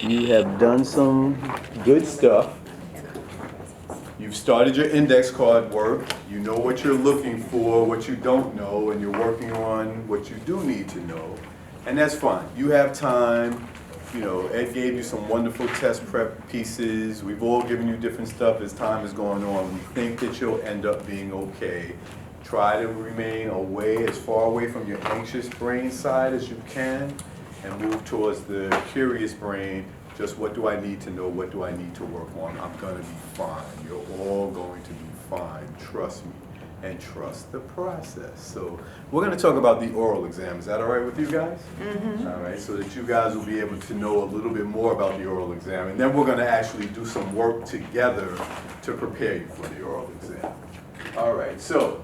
You have done some good stuff. You've started your index card work. You know what you're looking for, what you don't know, and you're working on what you do need to know. And that's fine. You have time. You know, Ed gave you some wonderful test prep pieces. We've all given you different stuff as time is going on. We think that you'll end up being okay. Try to remain away, as far away from your anxious brain side as you can, and move towards the curious brain. Just what do I need to know? What do I need to work on? I'm gonna be fine. You're all going to be fine. Trust me, and trust the process. So we're gonna talk about the oral exam. Is that all right with you guys? Mm-hmm. All right, so that you guys will be able to know a little bit more about the oral exam. And then we're gonna actually do some work together to prepare you for the oral exam. All right, so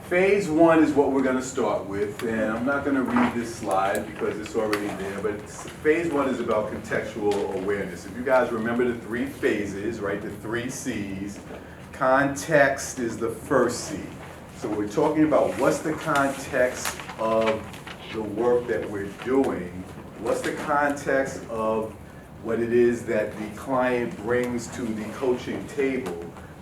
phase one is what we're going to start with, and I'm not going to read this slide because it's already there, but phase one is about contextual awareness. If you guys remember the three phases, right, the three C's, context is the first C. So we're talking about what's the context of the work that we're doing, what's the context of what it is that the client brings to the coaching table.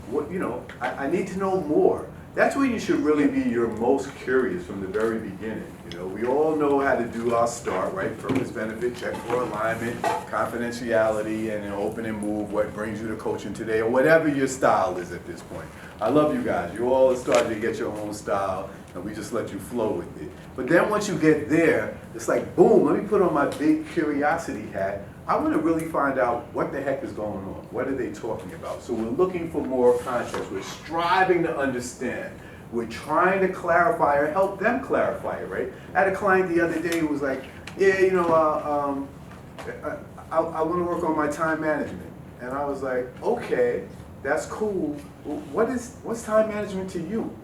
What, you know, I need to know more. That's where you should really be your most curious from the very beginning. You know, we all know how to do our start, right? Purpose, benefit, check for alignment, confidentiality, and then open and move, what brings you to coaching today, or whatever your style is at this point. I love you guys. You all started to get your own style, and we just let you flow with it. But then once you get there, it's like, boom, let me put on my big curiosity hat. I want to really find out what the heck is going on. What are they talking about? So we're looking for more context. We're striving to understand. We're trying to clarify or help them clarify it, right? I had a client the other day who was like, yeah, you know, I want to work on my time management. And I was like, okay, that's cool. What's time management to you?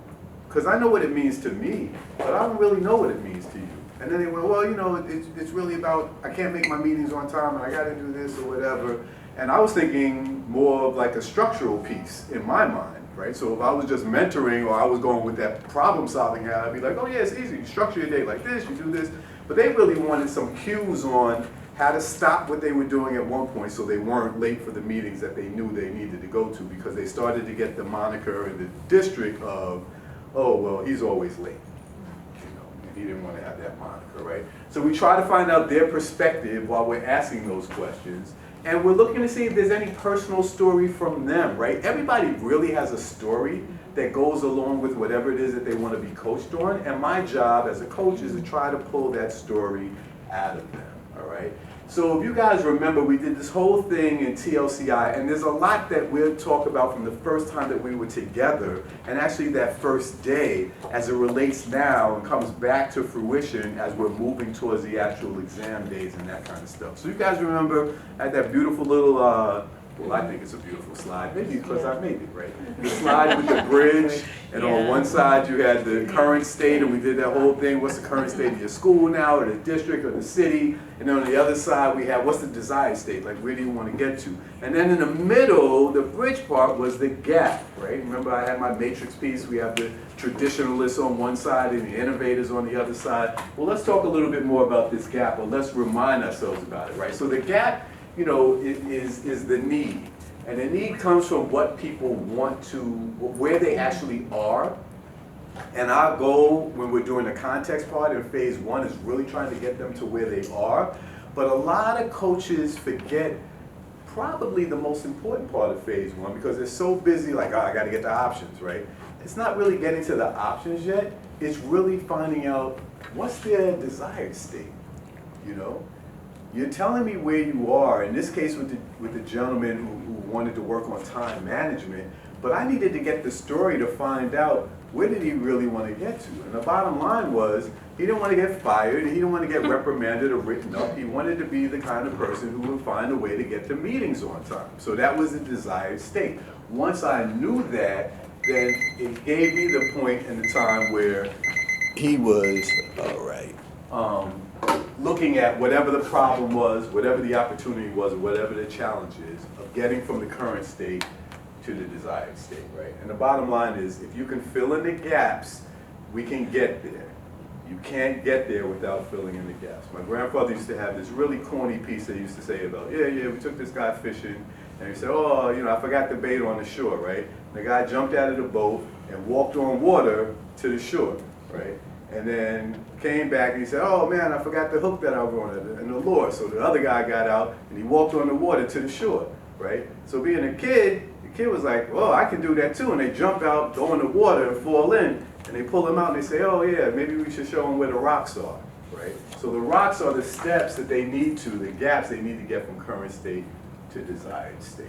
Because I know what it means to me, but I don't really know what it means to you. And then they went, well, you know, it's really about, I can't make my meetings on time and I got to do this or whatever. And I was thinking more of like a structural piece in my mind, right? So if I was just mentoring or I was going with that problem solving hat, I'd be like, oh yeah, it's easy. You structure your day like this, you do this. But they really wanted some cues on how to stop what they were doing at one point so they weren't late for the meetings that they knew they needed to go to, because they started to get the moniker in the district of, oh, well, he's always late. He didn't want to have that moniker, right? So we try to find out their perspective while we're asking those questions. And we're looking to see if there's any personal story from them, right? Everybody really has a story that goes along with whatever it is that they want to be coached on. And my job as a coach is to try to pull that story out of them, all right? So if you guys remember, we did this whole thing in TLCI, and there's a lot that we'll talk about from the first time that we were together, and actually that first day, as it relates now and comes back to fruition as we're moving towards the actual exam days and that kind of stuff. So you guys remember, I had that beautiful little, well, I think it's a beautiful slide, maybe because I made it, right? The slide with the bridge, and on one side you had the current state, and we did that whole thing, what's the current state of your school now, or the district, or the city, and then on the other side we had what's the desired state, like where do you want to get to? And then in the middle, the bridge part was the gap, right? Remember I had my matrix piece, we have the traditionalists on one side and the innovators on the other side. Well, let's talk a little bit more about this gap, or let's remind ourselves about it, right? So the gap, you know, is the need. And the need comes from what people want to, where they actually are. And our goal when we're doing the context part in phase one is really trying to get them to where they are. But a lot of coaches forget probably the most important part of phase one because they're so busy like, oh, I got to get the options, right? It's not really getting to the options yet. It's really finding out what's their desired state, you know? You're telling me where you are, in this case with the gentleman who wanted to work on time management, but I needed to get the story to find out where did he really want to get to. And the bottom line was, he didn't want to get fired, he didn't want to get reprimanded or written up, he wanted to be the kind of person who would find a way to get to meetings on time. So that was the desired state. Once I knew that, then it gave me the point in the time where he was, all right, looking at whatever the problem was, whatever the opportunity was, whatever the challenge is of getting from the current state to the desired state, right? And the bottom line is, if you can fill in the gaps, we can get there. You can't get there without filling in the gaps. My grandfather used to have this really corny piece that he used to say about, yeah, we took this guy fishing, and he said, oh, I forgot the bait on the shore, right? And the guy jumped out of the boat and walked on water to the shore, right? And then came back and he said, oh man, I forgot the hook that I was on and the lure. So the other guy got out and he walked on the water to the shore, right? So being a kid, the kid was like, oh, I can do that too. And they jump out, go in the water and fall in. And they pull them out and they say, oh yeah, maybe we should show them where the rocks are, right? So the rocks are the steps that they need to, the gaps they need to get from current state to desired state.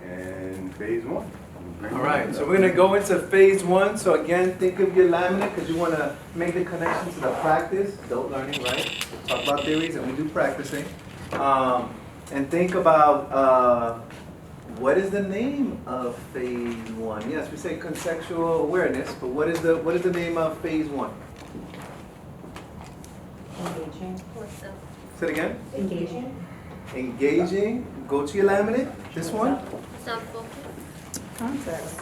And phase one. All right, so we're going to go into phase one. So again, think of your laminate because you want to make the connection to the practice, adult learning, right? Talk about theories and we do practicing. And think about what is the name of phase one? Yes, we say contextual awareness, but what is the name of phase one? Engaging. Say it again. Engaging. Engaging. Go to your laminate. This one. Self-focus. Context.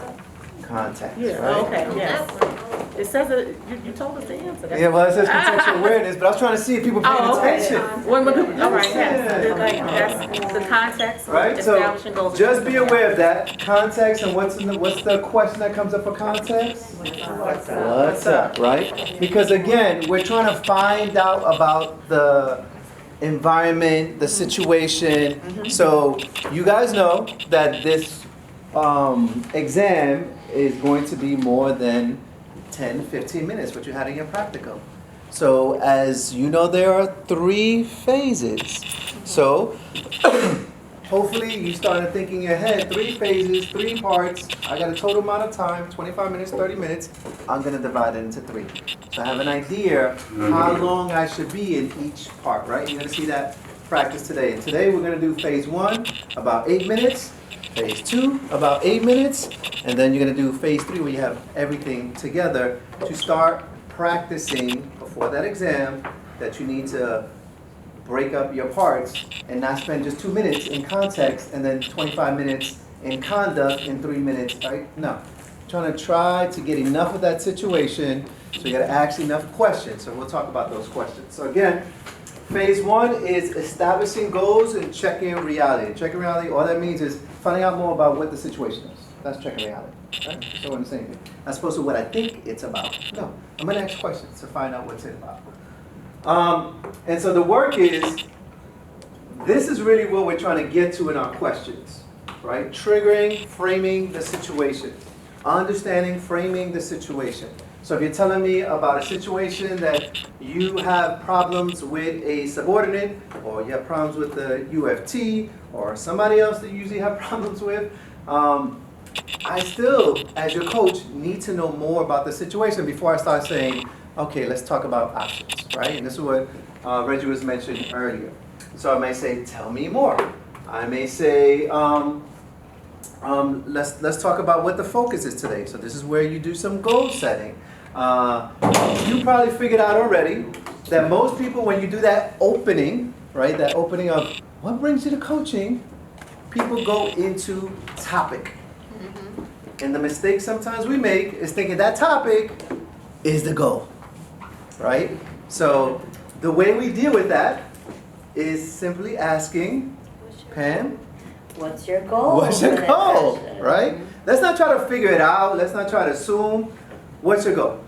Context. Yeah, right? okay, yes. It says it, you told us the answer. That's- Yeah, well, it says contextual awareness, but I was trying to see if people paying Oh, okay. attention. All right, yes. Like, that's the context, Right, so establishing goals. just be aware of that context and what's the question that comes up for context? What's up, right? Because again, we're trying to find out about the environment, the situation. So you guys know that this exam is going to be more than 10, 15 minutes, what you had in your practical. So as you know, there are 3 phases. So hopefully you started thinking in your head, 3 phases, 3 parts. I got a total amount of time, 25 minutes, 30 minutes. I'm gonna divide it into 3. So I have an idea how long I should be in each part, right? You're gonna see that practice today. And today we're gonna do phase 1, about 8 minutes. Phase 2, about 8 minutes. And then you're gonna do phase 3 where you have everything together to start practicing before that exam that you need to break up your parts and not spend just 2 minutes in context and then 25 minutes in conduct in 3 minutes, right? No. Trying to get enough of that situation so you gotta ask enough questions. So we'll talk about those questions. So again, phase 1 is establishing goals and checking reality. Checking reality, all that means is finding out more about what the situation is. That's checking reality. Right? So I'm saying, as opposed to what I think it's about. No, I'm gonna ask questions to find out what's it about. And so the work is, this is really what we're trying to get to in our questions, right? Triggering, framing the situation. Understanding, framing the situation. So if you're telling me about a situation that you have problems with a subordinate, or you have problems with the UFT, or somebody else that you usually have problems with, I still, as your coach, need to know more about the situation before I start saying, okay, let's talk about options, right? And this is what Reggie was mentioning earlier. So I may say, tell me more. I may say, let's talk about what the focus is today. So this is where you do some goal setting. You probably figured out already that most people, when you do that opening, right, that opening of what brings you to coaching, people go into topic. And the mistake sometimes we make is thinking that topic is the goal, right? So the way we deal with that is simply asking, Pam, What's your goal? what's your for that goal, session? right? Let's not try to figure it out. Let's not try to assume. What's your goal,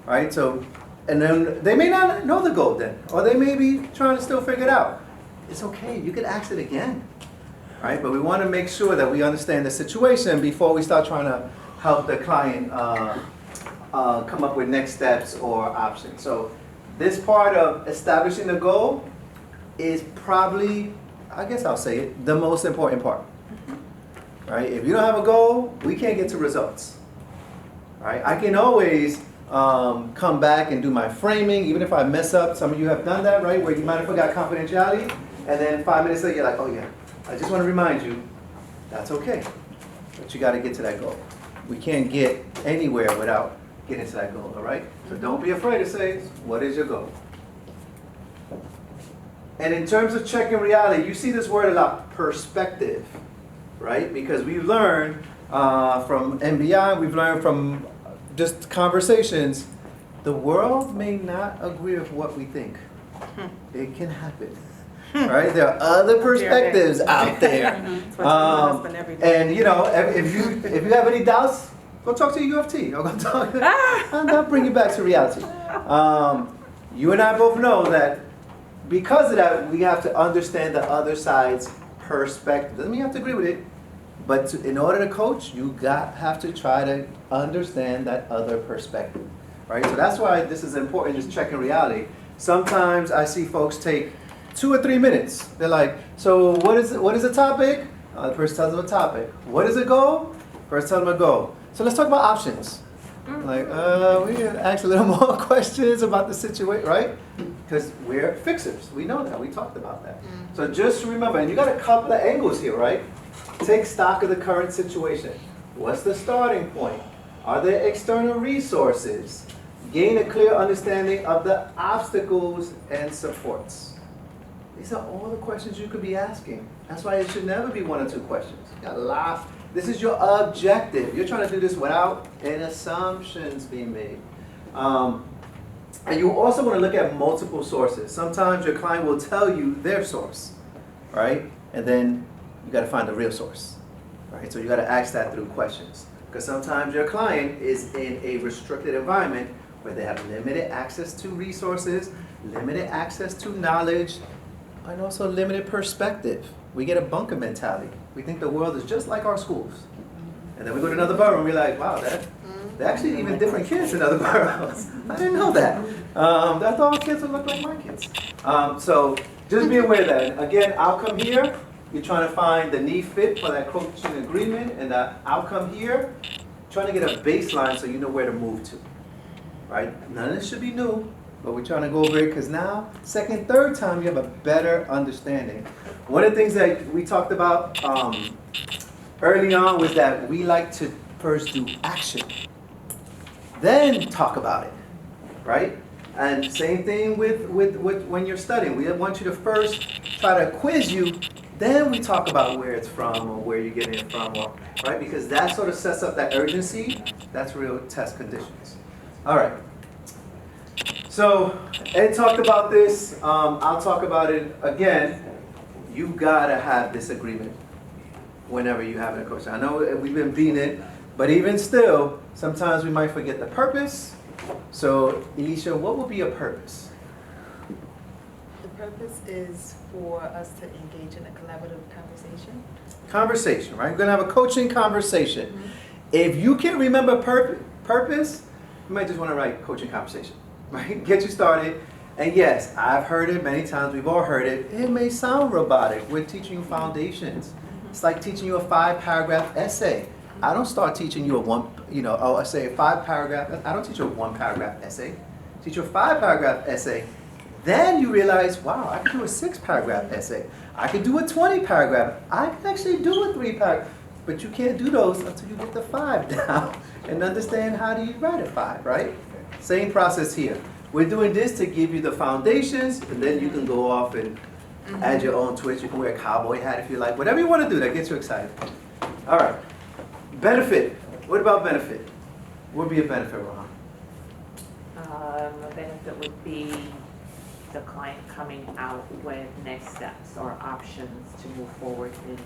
right? So, and then they may not know the goal then, or they may be trying to still figure it out. It's okay. You can ask it again, right? But we want to make sure that we understand the situation before we start trying to help the client come up with next steps or options. So, this part of establishing the goal is probably, I guess I'll say it, the most important part, right? If you don't have a goal, we can't get to results, right? I can always come back and do my framing, even if I mess up. Some of you have done that, right? Where you might have forgot confidentiality, and then 5 minutes later, you're like, oh yeah, I just want to remind you, that's okay. But you got to get to that goal. We can't get anywhere without getting to that goal, all right? So don't be afraid to say, what is your goal? And in terms of checking reality, you see this word a lot, perspective, right? Because we've learned from MBI, we've learned from just conversations, the world may not agree with what we think. It can happen. Right? There are other perspectives out there. That's what I tell my husband every day. And you know, if you have any doubts, go talk to your UFT. I'll bring you back to reality. You and I both know that because of that, we have to understand the other side's perspective. Doesn't mean you have to agree with it, but in order to coach, you have to try to understand that other perspective. Right? So that's why this is important, just checking reality. Sometimes I see folks take 2 or 3 minutes. They're like, so what is the topic? The person tells them a topic. What is a goal? First tells them a goal. So let's talk about options. Like, we can ask a little more questions about the situation, right? Because we're fixers. We know that. We talked about that. So just remember, and you got a couple of angles here, right? Take stock of the current situation. What's the starting point? Are there external resources? Gain a clear understanding of the obstacles and supports. These are all the questions you could be asking. That's why it should never be 1 or 2 questions. You got a lot. This is your objective. You're trying to do this without any assumptions being made. And you also want to look at multiple sources. Sometimes your client will tell you their source, right? And then you got to find the real source, right? So you got to ask that through questions. Because sometimes your client is in a restricted environment where they have limited access to resources, limited access to knowledge, and also limited perspective. We get a bunker mentality. We think the world is just like our schools. And then we go to another borough and we're like, wow, they're actually even different kids in other boroughs. I didn't know that. I thought all kids would look like my kids. So just be aware that, again, outcome here, you're trying to find the need fit for that coaching agreement, and the outcome here, trying to get a baseline so you know where to move to. Right? None of this should be new, but we're trying to go over it because now, second, third time, you have a better understanding. One of the things that we talked about early on was that we like to first do action, then talk about it, right? And same thing with when you're studying. We want you to first try to quiz you, then we talk about where it's from or where you're getting it from, or, right? Because that sort of sets up that urgency. That's real test conditions. All right. So Ed talked about this. I'll talk about it again. You gotta have this agreement whenever you have a coach. I know we've been beating it, but even still, sometimes we might forget the purpose. So, Elisha, what would be a purpose? The purpose is for us to engage in a collaborative conversation. Conversation, right? We're gonna have a coaching conversation. Mm-hmm. If you can remember purpose, you might just want to write coaching conversation, right? Get you started. And yes, I've heard it many times. We've all heard it. It may sound robotic. We're teaching you foundations. Mm-hmm. It's like teaching you a 5-paragraph essay. I don't start teaching you a 5-paragraph. I don't teach you a 1-paragraph essay. I teach you a 5-paragraph essay. Then you realize, wow, I can do a 6-paragraph essay. I can do a 20-paragraph. I can actually do a 3-paragraph. But you can't do those until you get the 5 down and understand how do you write a 5, right? Same process here. We're doing this to give you the foundations, and then you can go off and add your own twist. You can wear a cowboy hat if you like. Whatever you want to do that gets you excited. All right. Benefit. What about benefit? What would be a benefit, Ron? A benefit would be the client coming out with next steps or options to move forward in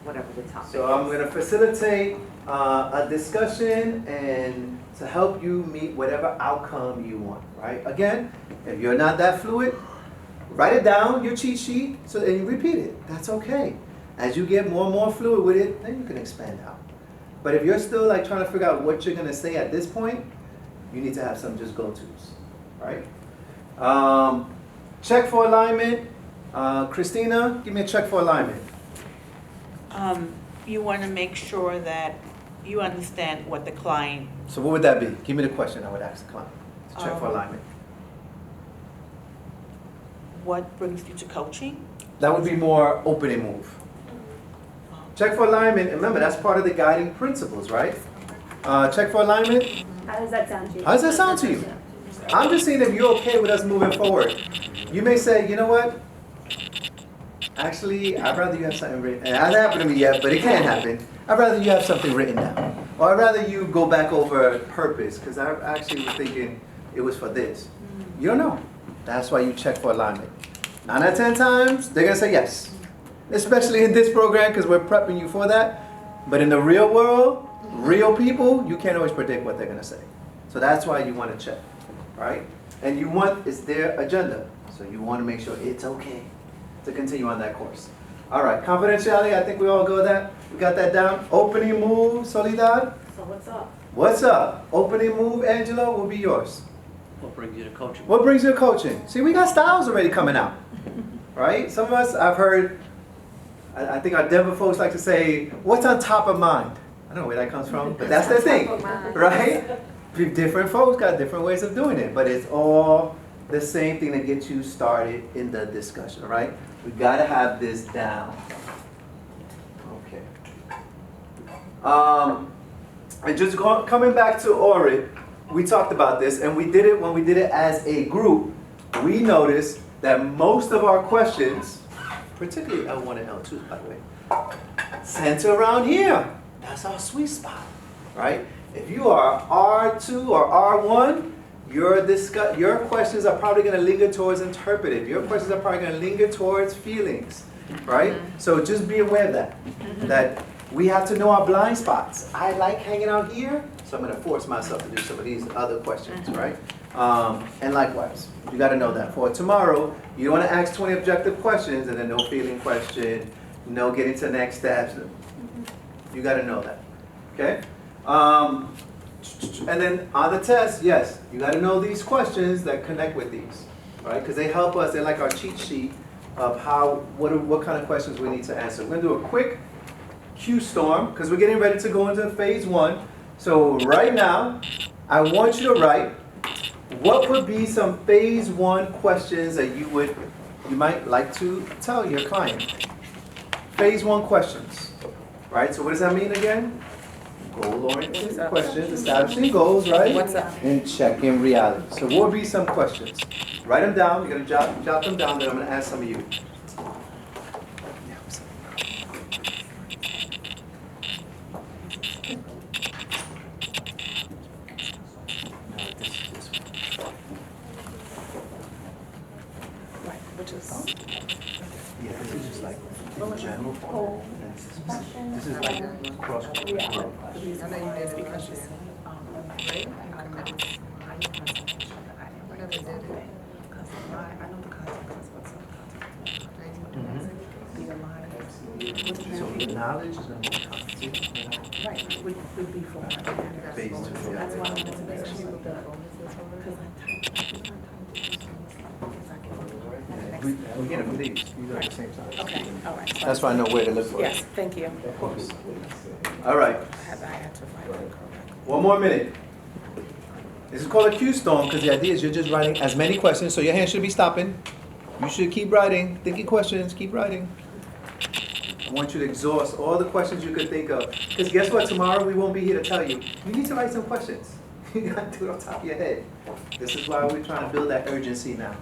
whatever the topic So I'm going to facilitate a discussion and to help you meet whatever outcome you want, right? Again, if you're not that fluid, write it down, your cheat sheet, so then you repeat it. That's okay. As you get more and more fluid with it, then you can expand out. But if you're still like trying to figure out what you're going to say at this point, you need to have some just go-tos, right? Check for alignment. Christina, give me a check for alignment. You want to make sure that you understand what the client. So what would that be? Give me the question I would ask the client to check for alignment. What brings you to coaching? That would be more open and move. Check for alignment. And remember, that's part of the guiding principles, right? Check for alignment. How does that sound to you? How does that sound to you? I'm just seeing if you're okay with us moving forward. You may say, you know what? Actually, I'd rather you have something written. It hasn't happened to me yet, but it can happen. I'd rather you have something written down. Or I'd rather you go back over purpose, because I actually was thinking it was for this. You don't know. That's why you check for alignment. 9 out of 10 times, they're gonna say yes. Especially in this program, because we're prepping you for that. But in the real world, real people, you can't always predict what they're gonna say. So that's why you wanna check, right? And you want, it's their agenda. So you wanna make sure it's okay to continue on that course. All right, confidentiality, I think we all got that. We got that down. Opening move, Soledad. So what's up? What's up? Opening move, Angela, will be yours. What brings you to coaching? What brings you to coaching? See, we got styles already coming out, right? Some of us, I've heard, I think our Denver folks like to say, what's on top of mind? I don't know where that comes from, but that's their thing, right? Different folks got different ways of doing it, but it's all the same thing that gets you started in the discussion, right? We gotta have this down. Okay. And just coming back to Orid, we talked about this, and we did it when we did it as a group. We noticed that most of our questions, particularly L1 and L2, by the way, center around here. That's our sweet spot, right? If you are R2 or R1, your questions are probably going to linger towards interpretive. Your questions are probably going to linger towards feelings, right? So just be aware of that. That we have to know our blind spots. I like hanging out here, so I'm going to force myself to do some of these other questions, right? And likewise, you got to know that. For tomorrow, you don't want to ask 20 objective questions and then no feeling question, no getting to next steps. You got to know that, okay? And then on the test, yes, you got to know these questions that connect with these, right? Because they help us. They're like our cheat sheet of what kind of questions we need to answer. We're going to do a quick Q storm because we're getting ready to go into phase 1. So right now, I want you to write what would be some phase 1 questions that you might like to tell your client. Phase 1 questions, right? So what does that mean again? Goal-oriented questions, establishing goals, right? What's up? And checking reality. So what would be some questions? Write them down. You're going to jot them down, then I'm going to ask some of you. Right, which is. Yeah, this is just like general form. This is like cross. I know you did it last year. Right? You never did it. So the knowledge is going to be competency. Right, would be for. Phase 2. So that's why I wanted to make sure that. We get it from these. These are at the same time. Okay, all right. That's why I know where to look for it. Yes, thank you. Of course. All right. I had to find it. One more minute. This is called a Q storm because the idea is you're just writing as many questions, so your hand should be stopping. You should keep writing, thinking questions, keep writing. I want you to exhaust all the questions you could think of. Because guess what? Tomorrow we won't be here to tell you. You need to write some questions. You got to do it on top of your head. This is why we're trying to build that urgency now.